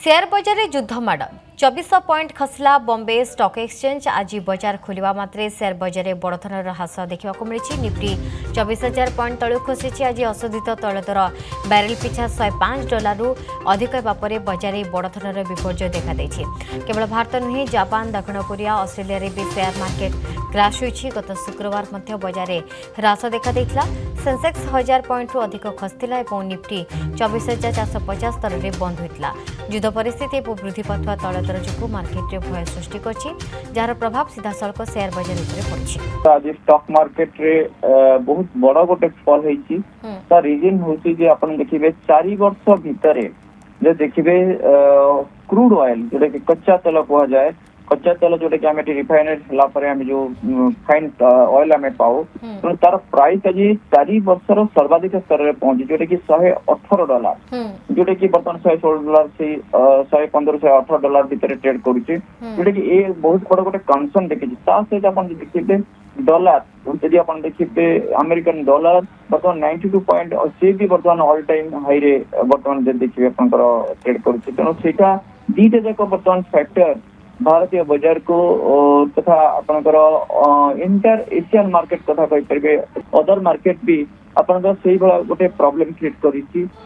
Share बजार में युद्ध माड़ 24 पॉइंट खसला बॉम्बे स्टॉक एक्सचेंज। आज बजार खोलिबा मात्रे शेयर बजार में बड़धनर ह्रास देखा मिली। निफ्टी 24,000 पॉइंट तलू खसी। आज अशोधित तैल दर बैरेल पिछा $105 रु अधिक होगा बजार में बड़धनर विपर्य देखा केवल भारत नुहे जापान दक्षिण कोरिया ऑस्ट्रेलिया भी शेयर मार्केट क्रैश होती। गत शुक्रवार बजार में ह्रास देखा सेंसेक्स 1000 पॉइंट रु अधिक खसला और निफ्टी 24,450 स्तर में बंद होता। युद्ध परिस्थिति और वृद्धि पाथुआ तैल दर जो मार्केट रे भय सृष्टि करछि, जार प्रभाव सीधा सड़क शेयर बजार पर पड़छि। आज स्टॉक मार्केट रे बहुत बड़ गोटे फॉल होईछि। ता रीजन होछि जे अपन देखिबे 4 वर्ष भितरे जे देखिबे क्रूड ऑयल जोटा कि कच्चा तेल कहा जाए, कच्चा तेल जोटा कि आम रिफाइनेड होला परे हम जो फाइन ऑयल आम पाऊ तो तार प्राइस आज 4 वर्षर सर्वाधिक स्तर में पहुंची जोटा कि $118 जोटा कि बर्तमान $116 से $115-118 भितर ट्रेड करुचे, जोटा कि ये बहुत बड़ गोटे कंसर्न देखिए। सहित आप देखिए डॉलर यदि आप देखिए अमेरिकन डॉलर बर्तमान 92 पॉइंट से भी बर्तमान ऑल टाइम हाई रे बर्तमान देखिए ट्रेड करुचे। तेणु सेटा दीटा जाक बर्तमान फैक्टर भारतीय बाजार को तथा आपनकर इंटर एशियन मार्केट कथा कहि परबे, अदर मार्केट भी आपनकर सही भला गोटे प्रॉब्लम क्रिएट करिछि।